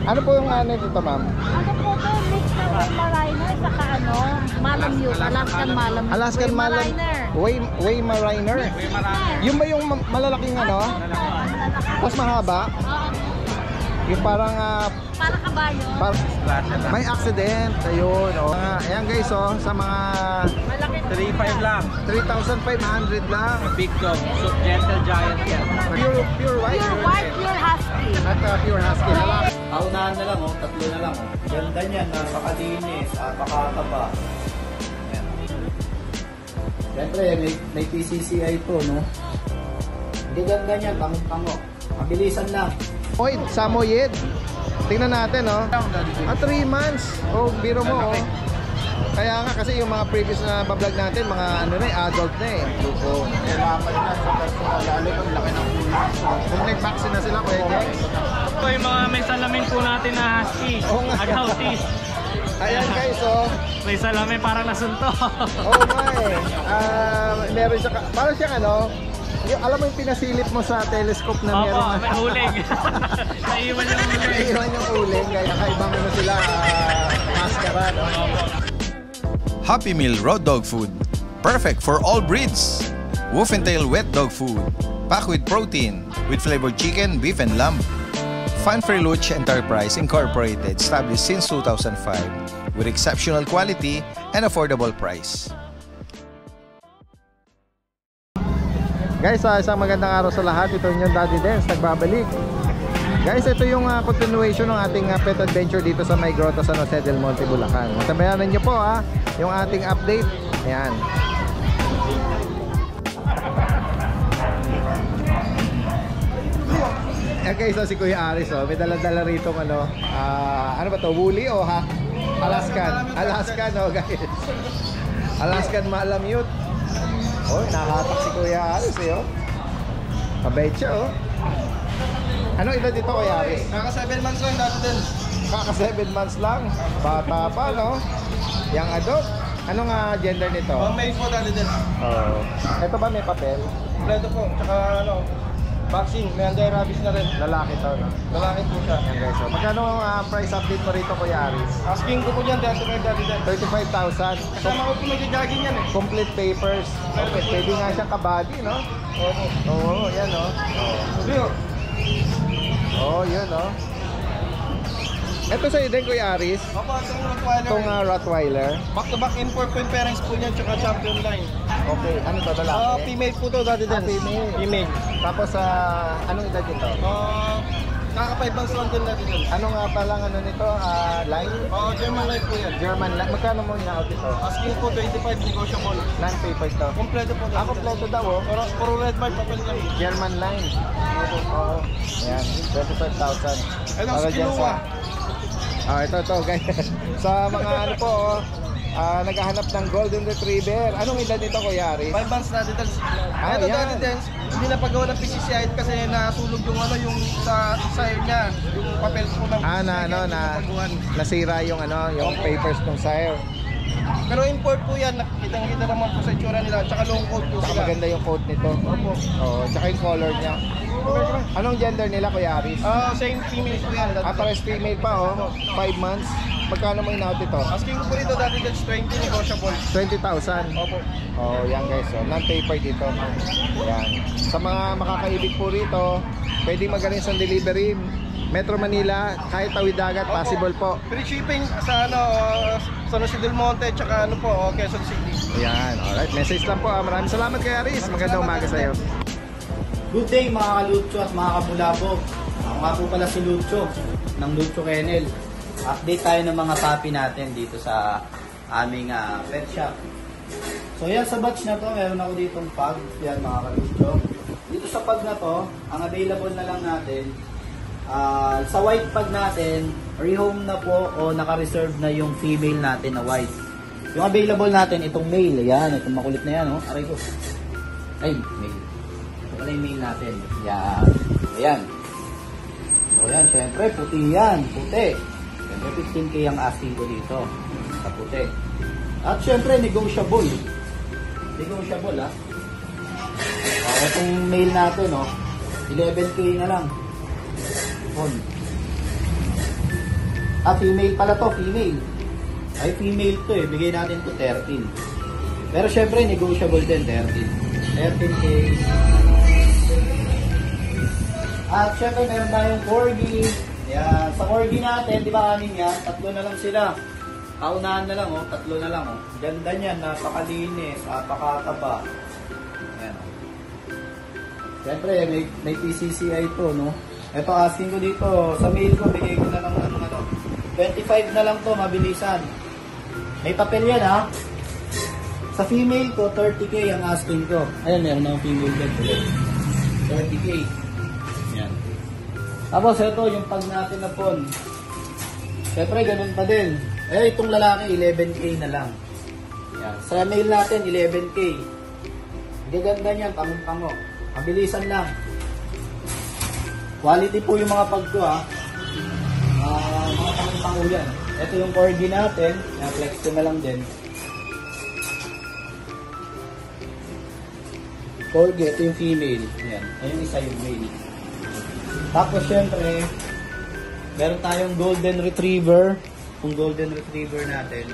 Ano po yung ano dito, ma'am? Ano po ito? Mix na Weimaraner saka ano, Malamute, Alaskan Malamute. Alaskan Weimaraner. Weimaraner. Yung ba yung malalaking ano? Tapos mahaba? Yung parang Para kabayo. May accident. Ayun, oh. Ayan guys, oh, sa mga 3,500 lang. 3,500 lang. Big dog. So, gentle giant yan. Pure white. Pure white, pure husky. At pure husky na lang. Paunahan na lang, oh. Tatlo na lang, oh. Ganda niyan, napakalinis, napakataba. Ayan. Siyempre, may PCCI po, no? Hindi ganda niyan, tango-tango. Mabilisan lang. Oy, Samoyed. Tingnan natin, oh. 3 months. Oh, biro mo, oh. Kaya nga kasi yung mga previous na bablog natin, mga ano na, adult na eh. Oo. Kailangan na sa personal, lalo kung laki ng ulo. Kung nag-vaccine na sila, pwede. Ito yung mga may salamin po natin na husky. Oo nga. Agoutis. Ayan guys, oh. May salamin parang nasunto. Oo nga eh. Meron siya, parang siyang ano, yung, alam mo yung pinasilip mo sa telescope na meron. Opo, may huling. Naiiwan yung huling. Naiiwan yung huling, kaya nakaibang mo sila maskara, no? Happy Meal Raw Dog Food. Perfect for all breeds. Wolf and Tail Wet Dog Food. Packed with protein, with flavored chicken, beef, and lamb. Fun Freluch Enterprise Incorporated, established since 2005, with exceptional quality and affordable price. Guys, isang magandang araw sa lahat. Ito yung Daddy Dance, nagbabalik. Guys, ito yung continuation ng ating pet adventure dito sa May Grotto, San Jose del Monte, Bulacan. Matabayanan nyo po yung ating update. Ayan. Ayan guys, si Kuya Aris, may dala-dala rito ano ba to? Woolly o Alaskan? Alaskan, guys. Alaskan Malamute. Oh, nakahatak si Kuya Aris Mabait siya, Ano edad dito, Kuya Aris? Kaka 7 months lang dati din. Kaka 7 months lang. Bata pa, no? Yang adopt. Anong gender nito? Male po dati din. Oh. Ito ba may papel? Kompleto po. Tsaka vaccine. May anti-rabies na rin. Lalaki to, no? Lalaki po siya. Yan guys. So, magkano ang price update mo rito, Kuya Aris? Asking ko po dyan, dati dati din. 35,000. Kasama ko po nag-jogging yan eh. Complete papers. Okay, pwede nga siyang kabady, no? Oo. Oo, yan, no? Oh, yun, no? Ito sa'yo din, Kuya Aris. Opo, itong Rottweiler. Itong Rottweiler. Back-to-back import po yung parents po niyan, tsaka champion line. Okay, ano to, lalaki? Female po to, dati din. Female. Female. Tapos, anong edad nito? Kaka 5 months lang din dati din. Ano nga palang ano nito, line? German line po yan. German line. Magkano mo in-out ito? Asking po 25, negotiable. Non-paper to. Kompleto po. Kompleto daw, Puro red mark papel lang. German line. Oo. Ayan, 25,000. Ano, Skinuwa. Ito guys. Sa mga ano po, naghahanap ng Golden Retriever. Anong edad nito, Kuya Aris? 5 months na dito. Ito yan. dati din, hindi na pagawa ng PCCI kasi nasulog yung yung sa sire niya, yung papel po ng nasira yung yung papers ng sire. Pero import po yan, nakikita naman po sa itsura nila, tsaka long coat po sila. Maganda yung coat nito. Opo. Tsaka yung color niya. Anong gender nila, Kuya Aris? Same female po yan. Pares female pa, 5 months. Magkano mo in-out ito? Asking ko po rito dati that's 20 negotiable. 20,000. Opo. Yan guys, non-paper dito. Yan. Sa mga makakaibig po rito, pwedeng magaling sa delivery. Metro Manila, kahit tawid dagat, possible po. Free shipping sa San Jose del Monte, tsaka Quezon City. Yan, alright. Message lang po. Maraming salamat kay Aris. Magandang umaga sa iyo. Good day mga kalutso at mga kabulabog. Ako nga po pala si Lucho ng Lucho Kennel. Update tayo ng mga puppy natin dito sa aming pet shop. So yan, sa batch na to, meron ako ditong pug. Yan mga kalutso. Dito sa pug na to, ang available na lang natin, sa white pug natin, rehome na po o naka-reserve na yung female natin na white. Yung available natin, itong male. Ayan, itong makulit na yan. Aray ko. Ay, male. Ito pala yung male natin. Yan. Ayan. So yan, syempre, puti yan. Puti. Syempre, 15K ang asking ko dito. Sa puti. At syempre, negotiable. Negotiable, itong male natin, 11K na lang. Female pala to, female. Ay, female to eh. Bigay natin to 13. Pero syempre, negotiable din, 13. 13K. At syempre, meron tayong corgi. Yan. Sa corgi natin, di ba anin yan? 3 na lang sila. Kaunahan na lang, 3 na lang. Ganda niyan, napakalinis, napakataba. Yan. Syempre, may PCCI to, no? Ito, asking ko dito, sa mail ko, bigay ko na lang ano, 25 na lang to, mabilisan. May papel yan, ha? Sa female ko, 30K ang asking ko. Ayan, meron akong female bed ulit. 30K. Yan. Tapos, ito, yung pag natin na pon. Siyempre, ganun pa din. Itong lalaki, 11K na lang. Yan. Sa male natin, 11K. Gaganda niyan, pangong-pango. Mabilisan lang. Quality po yung mga pag ko, ha. Mga pangong-pango yan. Ito yung corgi natin. Flex ko na lang din. Corgi, ito yung female. Yan. Ayun isa yung male. Tapos syempre, meron tayong golden retriever. Yung golden retriever natin.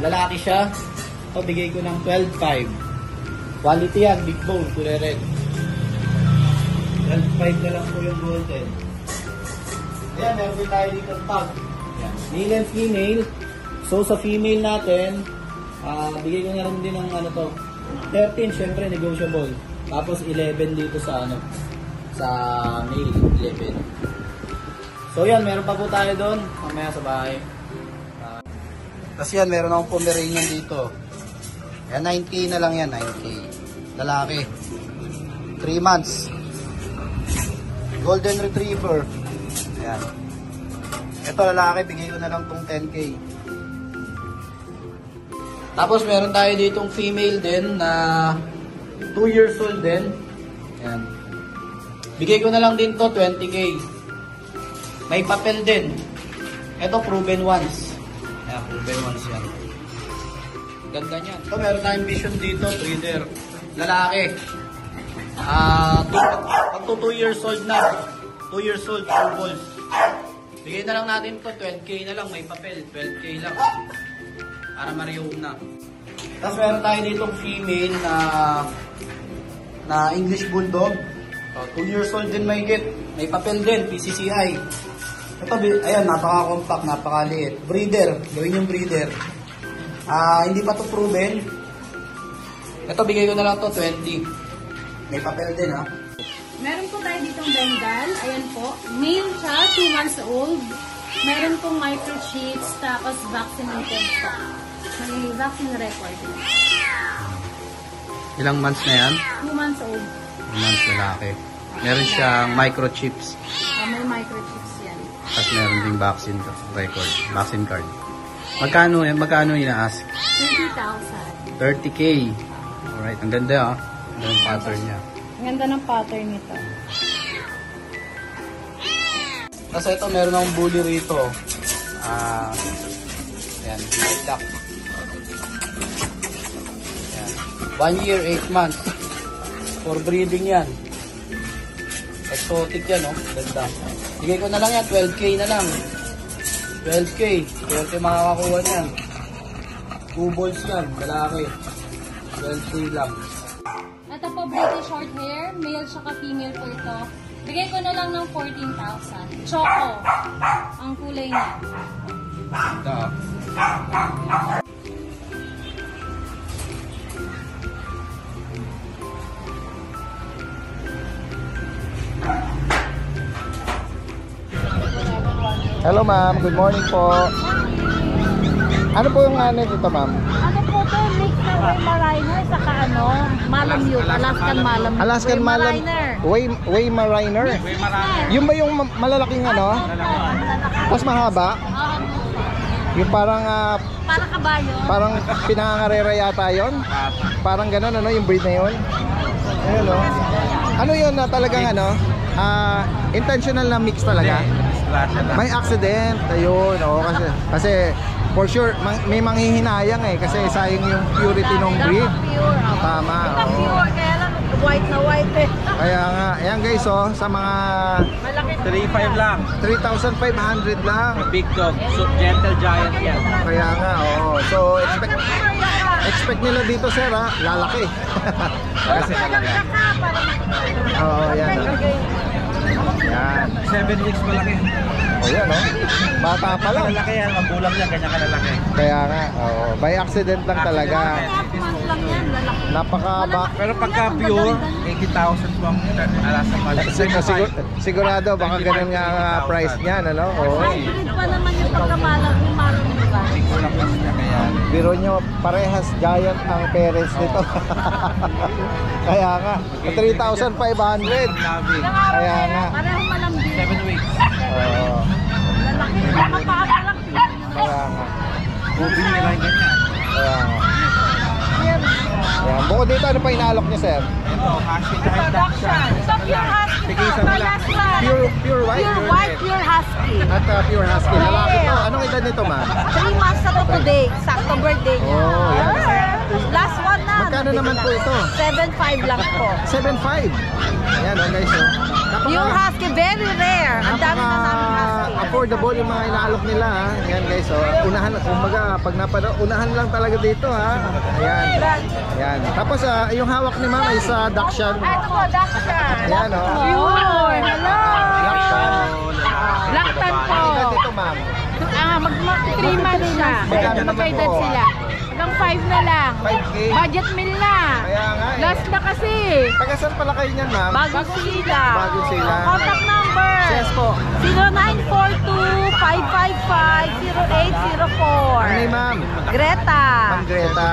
Lalaki siya. Ito, bigay ko ng 12.5. Quality yan, big bone, kulay red. 12.5 na lang po yung golden. Ayan, meron din tayo dito ng pug. Ayan. Male and female. So, sa female natin, bigay ko na rin din ng ano to. 13, syempre, negotiable. Tapos, 11 dito sa ano, sa male, 11. So, yan, meron pa po tayo doon. Mamaya sa bahay. Tapos yan, meron akong Pomeranian dito. Yan, 9K na lang yan, 9K. Lalaki. 3 months. Golden Retriever. Ayan. Ito lalaki, bigay ko na lang tong 10K. Tapos meron tayo ditong female din na 2 years old din. Ayan. Bigay ko na lang din to 20K. May papel din. Ito proven ones. Ayan, proven ones yan. Ganda niyan. Ito meron tayong vision dito, breeder. Lalaki. Pag 2 years old na. 2 years old, 2 balls. Bigay na lang natin to 12K na lang, may papel, 12K lang. Para ma-rehome na. Tapos meron tayo ditong female na English Bulldog. 2 years old din may get. May papel din, PCCI. Ito, ayan, napaka-compact, napaka-liit. Breeder, gawin yung breeder. Hindi pa to proven. Ito, bigay ko na lang to 20. May papel din, ha. Meron po tayo ditong Bengal. Ayan po. Male siya, 2 months old. Meron pong microchips, tapos vaccinated po. May vaccine record. Ilang months na yan? 2 months old. 2 months lalaki. Meron siyang microchips. May microchips yan. At meron ding vaccine record. Vaccine card. Magkano ina-ask? 30,000. 30K. Alright, ang ganda, ha. Ang ganda yung pattern niya. Ang ganda ng pattern nito. Kasi ito, meron akong bully rito. Ayan, lilac. Ayan. 1 year, 8 months. For breeding yan. Exotic yan, oh. Ganda. Bigay ko na lang yan, 12K na lang. 12K. 12K makakakuha niyan. 2 balls yan, lalaki. 12K lang. Ito po, British short hair. Male tsaka female po ito. Bigay ko na lang ng 14,000. Choco. Ang kulay niya. Ito, oh. Hello ma'am, good morning po. Ano po yung ano dito ma'am? Ano po to? Mix na Weimaraner saka ano? Malamute. Alaskan Malamute. Alaskan Malam. Weimaraner. Yung ba yung malalaking ano? Mas mahaba? Yung parang Parang kabayo. parang pinangangarera yata yon. Parang gano'n ano yung breed na yon. Ayun oh. Ano yun na talagang ano? Intentional na mix talaga. May accident, ayun, oh, kasi for sure may manghihinayang kasi sayang yung purity ng breed. Pure. Tama, Ito oo. pure, kaya lang white na white eh. Kaya nga, ayan guys oh, sa mga Malaki. 3.5 lang. 3,500 lang. Big dog. So, gentle giant yan. Kaya nga, oo. So, expect nila dito sir ha, lalaki. Kasi talaga. Oo, yan. Yan. 7 weeks malaki. O yan oh. Bata pa lang. Malaki yan. Magulang yan. Ganyan kalalaki. Kaya nga, oo. By accident lang talaga. lang yan, lalaki. Napaka Pero pagka pure, 80,000 po ang alas sa malaki. Sigurado, baka ganun nga ang price niyan, ano? Oo. Hybrid pa naman yung pagkamalang yung marong diba? Kaya, biro nyo, parehas giant ang parents nito. Kaya nga, 3,500. Kaya nga. Parehong malambing. 7 weeks. Oo. Lalaki. Napakakalaki. Kaya nga. Ubi nila yung ganyan. Kaya nga. Ayan. Bukod dito, ano pa inaalok niya, sir? Ito, husky kahit Production. Ito pure husky. Sige, isa Ito lang. last one. Pure white? Pure white, pure husky. At pure husky. Lalaki to. Anong edad nito, ma'am? 3 months na to today. Sakto birthday niya. Oh, yan. Last one na. Magkano naman po ito? 7.5 lang po. 7.5. Ayan, oh guys. Oh. Yung husky, very rare. Ang dami na namin husky. Affordable yung mga inaalok nila ha. Ayan guys, oh. Unahan, kumbaga, pag napanood, unahan lang talaga dito ha. Ayan. Ayan. Tapos yung hawak ni mama is Dachshund. Ito po, Dachshund. Ayan oh. Pure. Hello. Dachshund. Blacktan po. Ang edad nito ma'am. Mag 3 months na. Magkano naman Magkaedad po? sila. Hanggang 5 na lang. 5K. Budget meal na. Kaya nga eh. Last na kasi. Taga saan pala kayo niyan ma'am? Bago sila. Bago sila. Contact number. Yes po. 0942-555-0804. Ano yung ma'am? Greta. Ma'am Greta.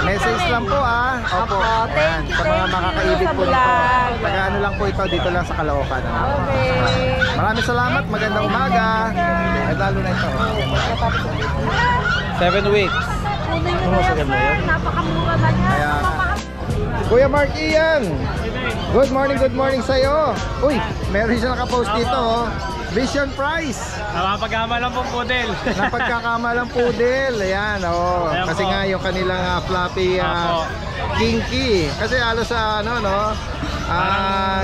Message lang po ah. Opo. Opo, Ayan. thank you, Sa mga thank you makakaibig sa po nito. vlog. Taga ano lang po ito, dito lang sa Caloocan. Okay. Maraming salamat, magandang umaga. At lalo na ito. 7 weeks. Kunin nyo na yan, sir. Napakamura na yan. Kaya nga. Kuya Mark Ian, good morning sa'yo. Uy, meron siya nakapost dito oh. Vision Price. Napapagama lang pong poodle. Napagkakamalang poodle. Ayan oh. Ayan Kasi po. nga yung kanilang fluffy Apo. kinky. Kasi halos sa ano no,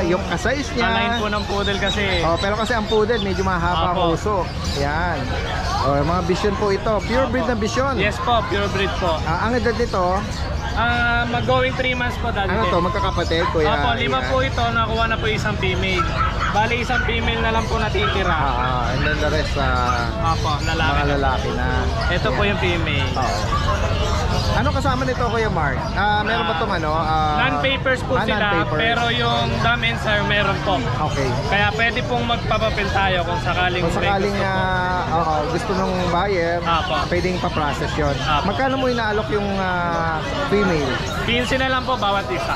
yung ka-size Alain niya. po ng poodle kasi. Oh, pero kasi ang poodle medyo mahaba ang Apo. uso. Ayan. Oh, yung mga vision po ito. Pure breed na vision. Yes po, pure breed po. Ang edad nito, Mag-going 3 months po dati. ano to, magkakapatid, kuya? Opo, 5 Ian? po ito. Nakuha na po isang female. Bali, isang female na lang po natitira. And then the rest, Opo, lalaki. mga lalaki na. Ito po yung female. Oo. Ano kasama nito, Kuya Mark? Meron ba itong ano? Non-papers po sila, non-papers. pero yung dam and sire meron po. Okay. Kaya pwede pong magpapapil tayo kung sakaling Kung may sakaling gusto po. gusto nung buyer, Apo. pwedeng pa-process yun. Apo. Magkano mo inaalok yung female? 15 na lang po bawat isa.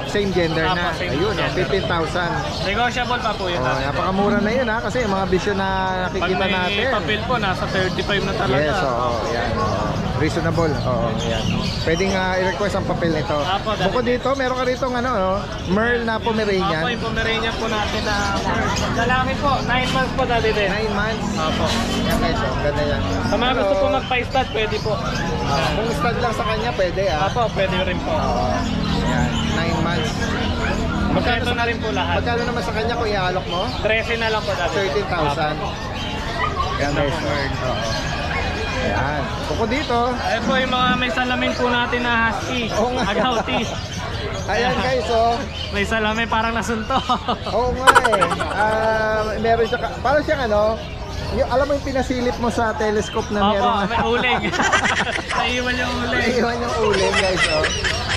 Same gender Apo, na. same Ayun, gender. 15,000. Negotiable pa po yun. Napakamura na yun ha, kasi yung mga vision na Pag nakikita may natin. papel po, nasa 35 na talaga. Yes, oo. Yan. Reasonable. Oo, yan. Pwedeng i-request ang papel nito. Apo, dati. Bukod dito, meron ka rito Merl na Pomeranian. Apo, yung Pomeranian po natin na lalaki po, 9 months po dati din. 9 months. Apo. Yan guys, ganda yan. Sa mga gusto po magpa-stud, pwede po. Kung stud lang sa kanya, pwede Apo, pwede rin po. Yan, 9 months. Ito na rin po lahat. Magkano naman sa kanya kung ialok mo? 13 na lang po dati. 13,000. Yan guys. Oo. Ayan. Bukod dito, Ayun po yung mga may salamin po natin na husky. Oo nga. Agouti. ayan guys, oh. May salamin parang nasunto. Oo nga eh. Meron siya, parang siyang yung, alam mo yung pinasilip mo sa telescope na Opo, meron. may uling. Naiwan yung uling. Iwan yung uling guys, oh.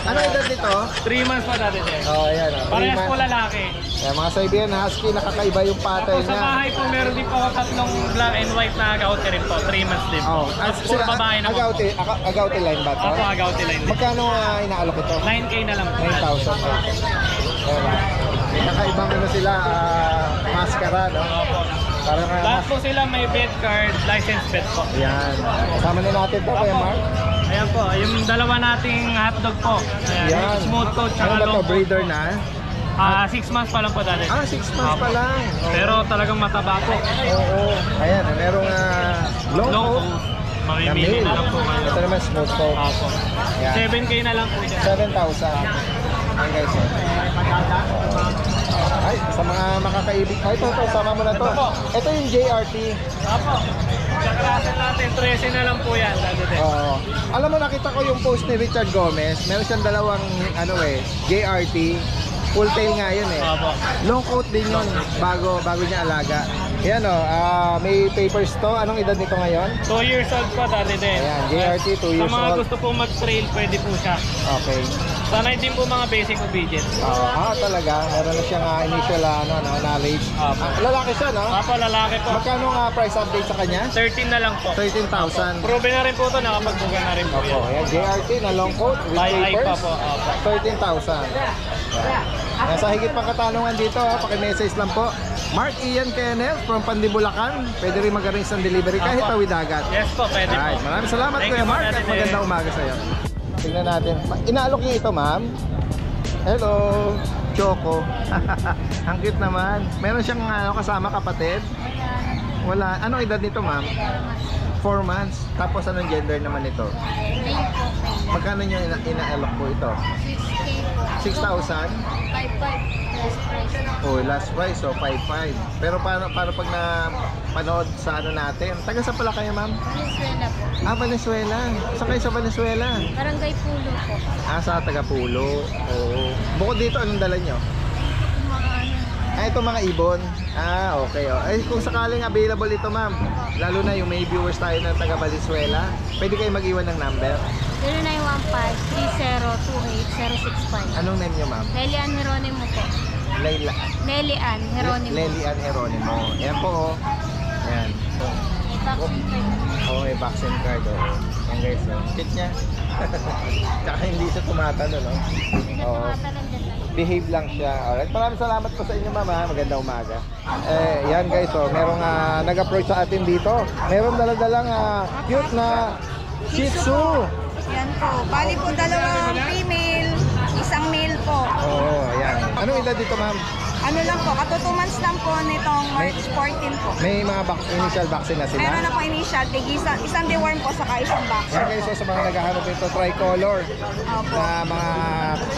Ano edad nito? 3 months pa dati din. Oh, ayan, oh. Parehas 3 po months. lalaki. Ayan, mga Siberian Husky, nakakaiba yung Opo, pattern sa niya. bahay po meron din po ako 3 black and white na agouti rin po. 3 months din po. Oh, Tapos puro babae na po. Agouti line ba to? Opo, agouti line din. Magkano inaalok ito? 9K na lang po. 9,000. Diba? Kakaibang sila, mascara, no? Opo. Parang Lahat po sila may vet card, license vet po. yan. Kasama na natin to, Kuya Mark. Ayan po, yung dalawa nating hotdog po. Ayan, Yan. smooth coat Ano tsaka ba to? long coat. Breeder na? 6 months pa lang po dati. 6 months pa lang. Oh. Pero talagang mataba po. Oo. Ayan, merong long Long coat. coat. Mamimili na lang po kayo. Ito naman smooth coat. Opo. Yan. 7K na lang po dyan. 7,000. Ayan guys. Ay, sa mga makakaibig. Ay, ito, sama mo na to. Ito yung JRT. Apo. Sa klase natin, 13 na lang po yan. Oo. Alam mo, nakita ko yung post ni Richard Gomez. Meron siyang dalawang, JRT. Full tail nga yun eh. Apo. Long coat din yun, bago niya alaga. Yan may papers to. Anong edad nito ngayon? 2 years old po dati din. Ayan, JRT, 2 years Sa mga old. gusto po mag-trail, pwede po siya. Okay. Sanay din po mga basic obedience. Talaga. Meron na siyang initial knowledge. Apo. Lalaki siya, no? Apo, lalaki po. Magkano nga price update sa kanya? 13 na lang po. 13,000. Proven na rin po ito, nakapagbuga na rin po Opo, yan. ayan, JRT na long coat with By eye pa papers. po. Apo. 13,000. Nasa higit pang katanungan dito, paki-message lang po. Mark Ian Kenneth from Pandibulacan. Pwede rin mag-arrange ng delivery kahit Apo. tawid dagat. Yes po, pwede po. Alright, maraming salamat Thank Kuya you po, Mark at Daddy magandang Dave. umaga sa iyo. Tingnan natin. Inaalok niyo ito, ma'am? Hello, Choco. Ang cute naman. Meron siyang kasama kapatid? Wala. Anong edad nito, ma'am? 4 months. Tapos anong gender naman ito? Magkano niyo inaalok po ito? 6,000? 5-5 Oh, last price, so 5,500. Pero paano pag napanood sa natin? Taga sa pala kayo, ma'am? Venezuela po. Venezuela. Saan kayo sa Venezuela? Barangay Pulo po. Sa Tagapulo. Oo. Bukod dito, anong dala nyo? Ito mga ibon. Okay. Ay, kung sakaling available ito, ma'am, lalo na yung may viewers tayo na taga Valenzuela, pwede kayo mag-iwan ng number. 0915-3028-065. Anong name nyo, ma'am? Nelly Ann Jeronimo po. Layla. Nelly Ann Jeronimo. Lely Ann Jeronimo. Ayan po. Ayan. Vaccine card. May vaccine card. Ayan guys. Kit niya. Tsaka hindi siya tumatalo, no? Tumatalan din lang. Behave lang siya. Alright, maraming salamat po sa inyo, mama. Magandang umaga. Yan guys, merong nag-approach sa atin dito. Meron daladalang cute na Shih Tzu. Yan po. Bali po dalawang female, isang male po. Ayan. Anong edad dito, ma'am? Ano lang po, kato 2 months lang po nitong March 14 po. May mga initial vaccine na sila? Meron na po initial, isang deworm po saka isang Yan vaccine. guys, sa mga naghahanap nito, tricolor Opo. na mga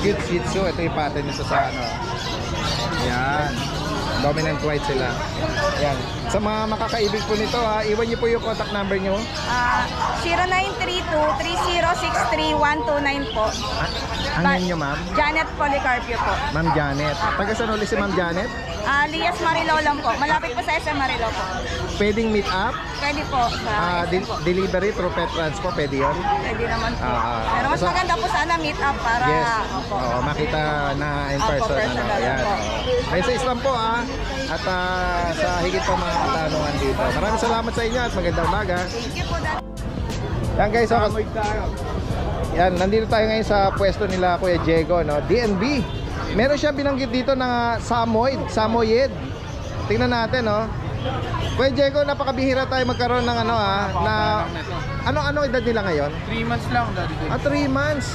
cute Shih Tzu. Ito yung pattern nito sa Yan. Dominant white sila. Yan. Sa mga makakaibig po nito, iwan niyo po yung contact number niyo. 0932-3063-129 po. Ang name niyo, ma'am? Janet Policarpio po. Ma'am Janet. Taga saan ulit si Ma'am Janet? Lias Marilao lang po. Malapit po sa SM Marilao po. Pwedeng meet up? Pwede po. Sa Delivery through pet transpo, pwede yun? Pwede naman po. Pero mas basta- maganda po sana meet up para Yes. Opo. Makita na in Opo, person. personal Ayan. po. May sa Islam po at sa higit pa mga katanungan dito. Maraming salamat sa inyo at magandang umaga. Thank you po, Dad. Yan guys, yan, nandito tayo ngayon sa pwesto nila Kuya Diego, no? DNB. Meron siya binanggit dito na Samoyed. Tingnan natin, no? Kuya Diego, napakabihira tayo magkaroon ng ano edad nila ngayon? 3 months lang, Daddy. 3 months.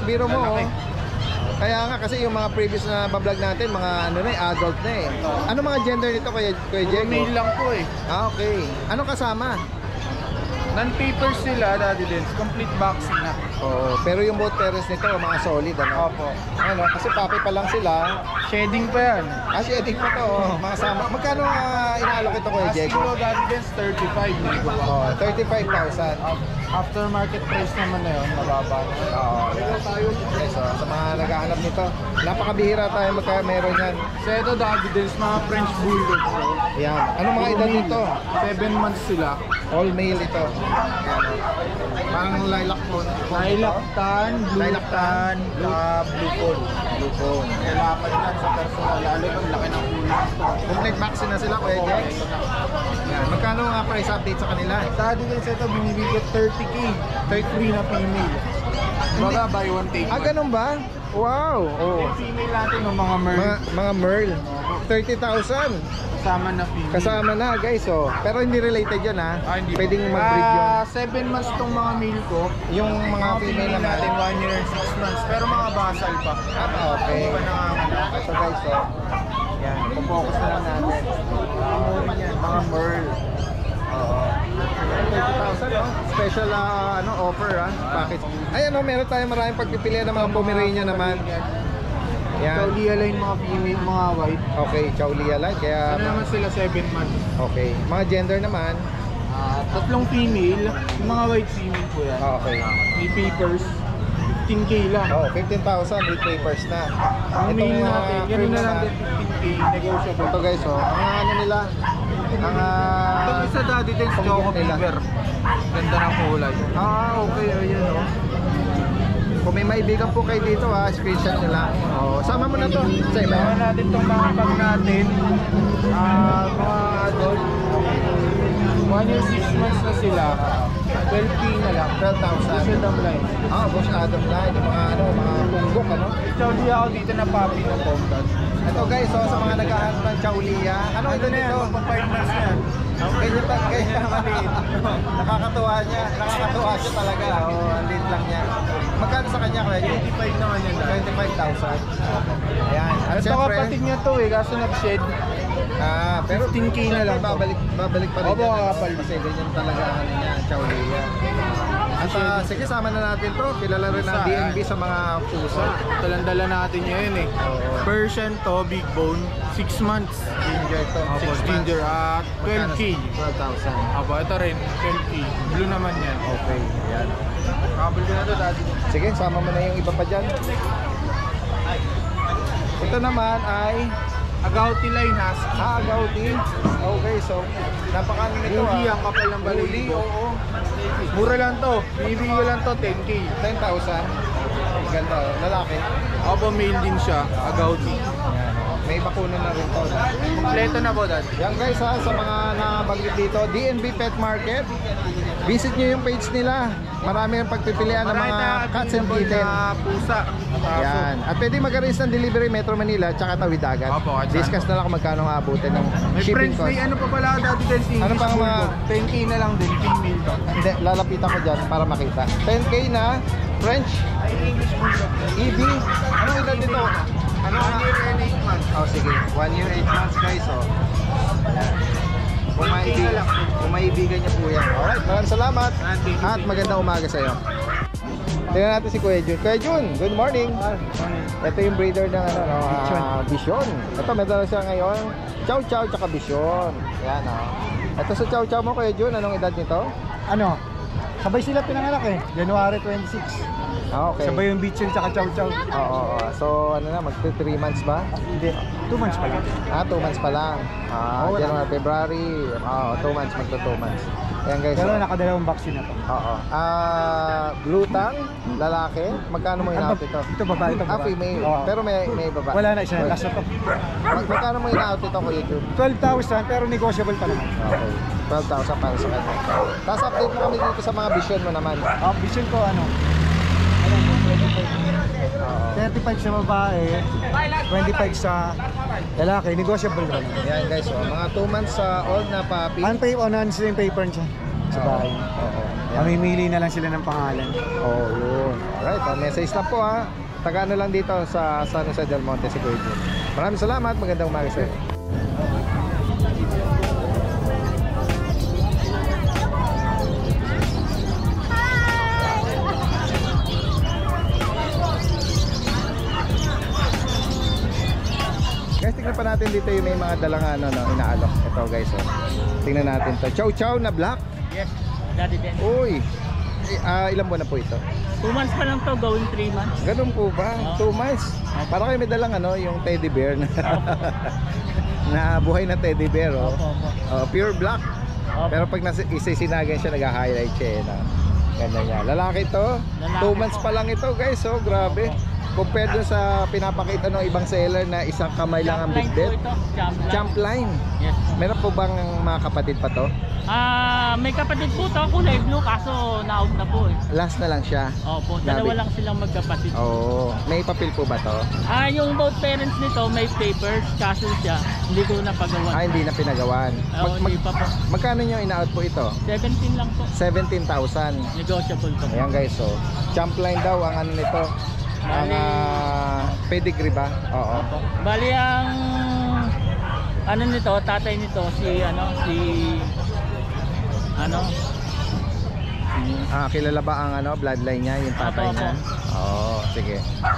Biro mo, Kaya nga kasi yung mga previous na bablog natin, mga adult na eh. Ano mga gender nito Kuya Diego? Male lang po eh. Okay. Anong kasama? Non-papers sila, Daddy Dance. Complete vaccine na. Pero yung both parents nito, mga solid, ano? Opo. Kasi papi pa lang sila. Shedding pa yan. Edit pa to, mga sama. Magkano inaalok ito Kuya Diego? Kilo, Daddy Dance, 35. 35,000. After market price naman na yun, mababa. Okay, so sa mga naghahanap nito, napakabihira tayo meron yan. So ito, Daddy Dance, mga French Bulldog. Yan. Anong mga edad nito? 7 months sila. All male ito. Parang lilac phone. Lilac tan, blue Lilac tan, tan, blue phone. Blue phone. Kailangan yan sa personal, lalo yung laki ng ulo. Complete vaccine na sila Kuya Jex. Yan. Magkano nga price update sa kanila? Daddy Dance, ito binibigay 30k. 33 na female. Baga, buy one take one. Ganun ba? Wow. Yung female natin ng mga merl. Mga Merl. 30,000. Kasama na female. Kasama na guys, Pero hindi related yun Hindi Pwedeng mag-breed yun. 7 months tong mga male ko. Yung mga female naman. natin 1 year and 6 months. Pero mga basal pa. Okay. Hindi pa nanganganak. So guys, yan. Focus na lang natin. Mga merl. 30,000 Special offer package. Ay meron tayong maraming pagpipilian ng mga Pomeranian naman. Yan. Chaulia line mga female, mga white. Okay, Chaulia line. Kaya, Ano naman sila 7 months. okay. Mga gender naman. Tatlong female, yung mga white female po yan. Okay. May papers, 15K lang. Oh, 15,000 with papers na. Ang Itong mail natin, cream ganun na lang naman. din 15K, negotiable. Ito guys, oh. Ang ano nila, ang Itong isa daddy din, Pang- Choco nila. Beaver. Ganda ng kulay. okay, ayun, oh. Kung may maibigan po kayo dito, screenshot nyo lang. Oh, sama mo na to. Sa iba. Sama natin itong mga bag natin. Mga adult. 1 year 6 months na sila. 12K na lang. 12,000. Kasi dam line. Boss Adam line, yung mga mga punggok, ano. Chaulia ako dito na puppy na Pomdad. Ito guys, so sa mga naghahanap ng Chaulia, ano ito na yan? nito? Magpa 5 months na yan. Kaya maliit. Nakakatuwa siya talaga. Ang liit lang niya. Magkano sa kanya kaya? 25 naman yan. 25,000. Ayan. At Ito syempre, kapatid niya to kaso nag-shed. pero 15K na lang to. babalik pa rin. Opo, yan, kapal. Kasi ganyan talaga ano niya, Chaulia. At sige, sama na natin to. Kilala rin ng Pusa, DNB sa mga pusa. Talandala natin yun Oo. Persian to, big bone, 6 months. Ginger to. Opo, 6 ginger months. 12K. 12,000. Opo, ito rin, 12K. Blue naman yan. Okay, yan. Kabel ko na to, daddy. Sige, sama mo na yung iba pa dyan. Ito naman ay Agouti line husky. Agouti. Okay, so napakano nito Uli ang kapal ng Uli, balahibo. oo. Mura lang to. Bibigyan ko lang to, 10K. 10,000. Ganda, oh. Lalaki. Opo, male din siya. Agouti. Yan, oh. May bakuna na rin to. Kompleto na po, daddy. Yan guys ha, sa mga nabanggit dito, DNB Pet Market. Visit nyo yung page nila. Marami yung pagpipilian ng mga cats and kitten. na pusa. Yan. At pwede mag-arrange ng delivery Metro Manila tsaka Tawid Dagat. Opo, at saan Discuss na lang kung magkano ang abutin ng May shipping friends, cost. may ano pa pala dati din si Ano pang mga 10K na lang din, female to. Hindi, lalapitan ko dyan para makita. 10K na French Ay, English bulldog. EB. Anong edad nito? Ano 1 year and 8 months. Oh, sige. 1 year, 8 months guys. Oh. Kung maibigan niya po yan. Alright, maraming salamat. At magandang umaga sa iyo. Tingnan natin si Kuya Jun. Kuya Jun, good morning. Ito yung breeder ng Vision. Ito, may dala siya ngayon. Chow Chow tsaka Vision. Yan Ito sa Chow Chow mo, Kuya Jun, anong edad nito? Ano? Sabay sila pinanganak January 26. Okay. Sabay yung Bichon tsaka Chow Chow. Oo. So, ano na, magti 3 months ba? Hindi, 2 months pa lang. 2 months pa lang. January, February. 2 months, magto 2 months. Ayan guys. Pero nakadalawang vaccine na to. Oo. Blue tang, lalaki. Magkano mo in-out ito? Ito babae, ito babae. Female. Oo. Pero may babae. Wala na, isa na. Last na to. Magkano mo in-out ito ko YouTube? 12,000 pero negotiable pa naman. Okay. 12,000 para sa kanya. Tapos update mo kami dito sa mga vision mo naman. Bichon ko ano? 35 sa babae, 25 sa lalaki, negotiable pa naman. Ayan guys, mga 2 months old na puppy. Ano sila yung paper niya sa bahay. Oo. Mamimili na lang sila ng pangalan. Yun. Alright, message lang po Taga ano lang dito sa San Jose del Monte si Kuya Jun. Maraming salamat, magandang umaga sa iyo. Guys, tingnan pa natin dito yung may mga dalang inaalok. Ito guys, tingnan natin to. Chow Chow na black. Yes, dati din. Uy, ilang buwan na po ito? 2 months pa lang to, going 3 months. Ganun po ba? 2 months? Para kayo may dalang yung teddy bear na, na buhay na teddy bear. Pure black. Pero pag isisinagan siya, nag-highlight siya. Ganyan yan. Lalaki to. 2 months pa lang ito guys. Grabe. Compared dun sa pinapakita ng ibang seller na isang kamay lang ang bigdet. Champ line. Yes. Meron po bang mga kapatid pa to? May kapatid po to, kulay blue, kaso na-out na po Last na lang siya. Opo, dalawa lang silang magkapatid. May papel po ba to? Yung both parents nito may papers, kaso siya, hindi ko napagawan. Hindi na pinagawan. Hindi pa po. Magkano nyo in-out po ito? 17 lang po. 17,000. Negotiable po. Ayan guys, champ line daw ang ano nito. Ang pedigree ba? Oo. Bali ang ano nito, tatay nito si kilala ba ang bloodline niya, yung tatay Opo. niya? Oo, sige.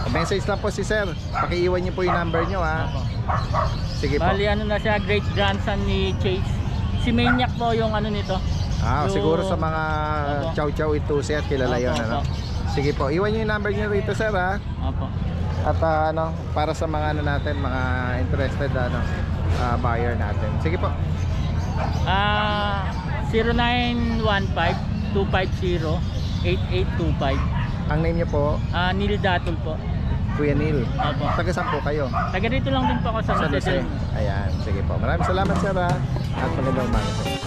Message lang po si sir. Pakiiwan niyo po yung number niyo ha. Sige po. Bali ano na siya, great grandson ni Chase. Si Maniac po yung ano nito. Ah, So, siguro sa mga Opo. chow chow ituse at kilala Opo, yun ano. opo. Sige po, iwan niyo yung number niyo rito sir ha. Opo. At ano, para sa mga ano natin, mga interested ano, buyer natin. Sige po. 0915-250-8825. Ang name niyo po, Neil Datol po. Kuya Neil. Opo. Taga saan po kayo? Taga rito lang din po ako sa San Jose. Jose. Ayan, sige po. Maraming salamat sir ha. At magandang umaga sir.